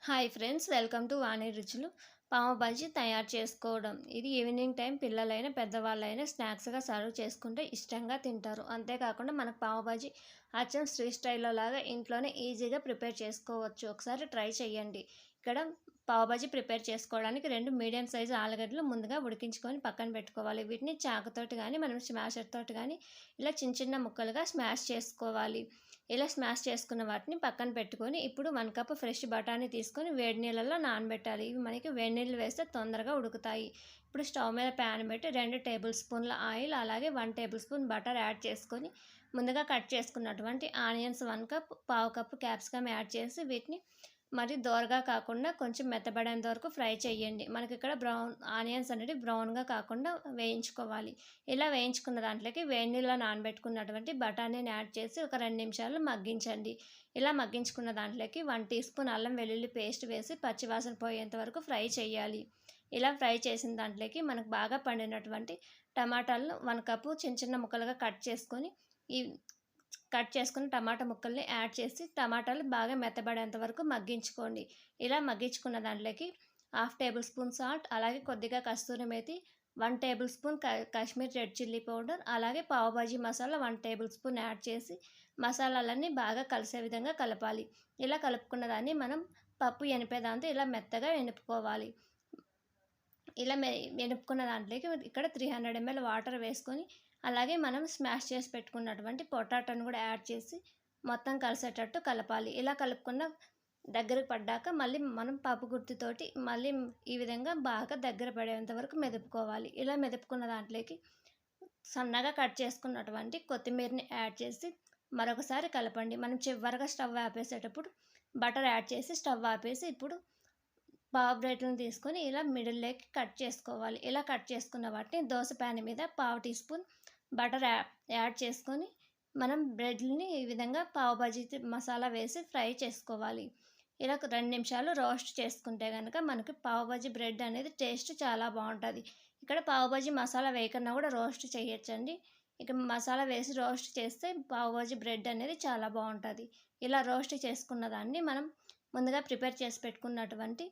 Hi friends, welcome to వాణి రుచులు. పావు బాజీ తయారు చేసుకోవడం. ఇది ఈవినింగ్ టైం పిల్లలైనా పెద్దవాళ్ళైనా స్నాక్స్గా సర్వ్ చేసుకుంటే ఇష్టంగా తింటారు. అంతేకాకుండా మనకు పావు బాజీ అచ్చం స్ట్రీట్ స్టైల్లో లాగా ఇంట్లోనే ఈజీగా ప్రిపేర్ చేసుకోవచ్చు. ఒకసారి ట్రై చేయండి. ఇక్కడ పావు బాజీ ప్రిపేర్ చేసుకోవడానికి 2 మీడియం సైజు ఆలుగడ్డలు ముందుగా ఉడికించుకొని పక్కన పెట్టుకోవాలి. వీటిని చాకుతోటి కానీ మనం స్మాషర్ తోటి కానీ ఇలా చిన్న చిన్న ముక్కలుగా స్మాష్ చేసుకోవాలి. ఇలా స్మాష్ చేసుకున్న వాటిని పక్కన పెట్టుకొని ఇప్పుడు 1 కప్ ఫ్రెష్ బఠానీ తీసుకొని వేడి నీళ్ళల్లో నానబెట్టాలి. ఇవి మనకి వేడి నీళ్ళు వేస్తే తొందరగా ఉడుకుతాయి. ఇప్పుడు స్టవ్ మీద ప్యాన్ పెట్టి 2 టేబుల్ స్పూన్ల ఆయిల్ అలాగే 1 టేబుల్ స్పూన్ బటర్ యాడ్ చేసుకొని ముందుగా కట్ చేసుకున్నటువంటి ఆనియన్స్ 1 కప్, పావు కప్పు క్యాప్సికమ్ యాడ్ చేసి వీటిని మరి దోరగా కాకుండా కొంచెం మెత్తబడేంత వరకు ఫ్రై చేయండి. మనకి ఇక్కడ ఆనియన్స్ అనేది బ్రౌన్గా కాకుండా వేయించుకోవాలి. ఇలా వేయించుకున్న దాంట్లోకి వేడి నీళ్ళలో నానబెట్టుకున్నటువంటి బఠానీని యాడ్ చేసి ఒక 2 నిమిషాలు మగ్గించండి. ఇలా మగ్గించుకున్న దాంట్లోకి 1 టీ స్పూన్ అల్లం వెల్లుల్లి పేస్ట్ వేసి పచ్చివాసన పోయేంత వరకు ఫ్రై చేయాలి. ఇలా ఫ్రై చేసిన దాంట్లోకి మనకు బాగా పండినటువంటి టమాటాలను 1 కప్పు చిన్న చిన్న ముక్కలుగా కట్ చేసుకుని టమాటా ముక్కల్ని యాడ్ చేసి టమాటాలు బాగా మెత్తబడేంత వరకు మగ్గించుకోండి. ఇలా మగ్గించుకున్న దాంట్లోకి 1/2 టేబుల్ స్పూన్ సాల్ట్, అలాగే కొద్దిగా కస్తూరి మేతి, 1 tablespoon Kashmir red chilli powder, అలాగే pav bhaji masala 1 tablespoon add చేసి మసాలాలన్నీ బాగా కలిసే విధంగా కలపాలి. ఇలా కలుపుకున్న దాన్ని మనం పప్పు ఎనిపేదాంతో ఇలా మెత్తగా ఎనుపుకోవాలి. ఇలా ఎనుపుకున్న దాంట్లోకి ఇక్కడ 300 ml వాటర్ వేసుకొని అలాగే మనం స్మాష్ చేసి పెట్టుకున్నటువంటి పొటాటోని కూడా యాడ్ చేసి మొత్తం కలిసేటట్టు కలపాలి. ఇలా కలుపుకున్న దగ్గరకు పడ్డాక మళ్ళీ మనం పప్పు గుత్తితోటి మళ్ళీ ఈ విధంగా బాగా దగ్గర పడేంత వరకు మెదుపుకోవాలి. ఇలా మెదుపుకున్న దాంట్లోకి సన్నగా కట్ చేసుకున్నటువంటి కొత్తిమీరని యాడ్ చేసి మరొకసారి కలపండి. మనం చివరిగా స్టవ్ ఆపేసేటప్పుడు బటర్ యాడ్ చేసి స్టవ్ ఆపేసి ఇప్పుడు పావు బ్రెడ్లను తీసుకొని ఇలా మిడిల్లోకి కట్ చేసుకోవాలి. ఇలా కట్ చేసుకున్న వాటిని దోశ ప్యాన్ మీద పావు టీ స్పూన్ బటర్ యాడ్ చేసుకొని మనం బ్రెడ్ని ఈ విధంగా పావు బాజీ మసాలా వేసి ఫ్రై చేసుకోవాలి. ఇలా 2 నిమిషాలు రోస్ట్ చేసుకుంటే కనుక మనకి పావు బాజీ బ్రెడ్ అనేది టేస్ట్ చాలా బాగుంటుంది. ఇక్కడ పావు బాజీ మసాలా వేయకన్నా కూడా రోస్ట్ చేయొచ్చండి. ఇక మసాలా వేసి రోస్ట్ చేస్తే పావు బాజీ బ్రెడ్ అనేది చాలా బాగుంటుంది. ఇలా రోస్ట్ చేసుకున్న దాన్ని మనం ముందుగా ప్రిపేర్ చేసి పెట్టుకున్నటువంటి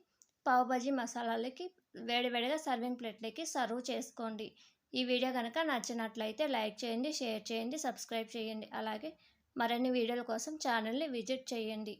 పావు బాజీ మసాలాలకి వేడివేడిగా సర్వింగ్ ప్లేట్లోకి సర్వ్ చేసుకోండి. ఈ వీడియో కనుక నచ్చినట్లయితే లైక్ చేయండి, షేర్ చేయండి, సబ్స్క్రైబ్ చేయండి. అలాగే మరిన్ని వీడియోల కోసం ఛానల్ని విజిట్ చేయండి.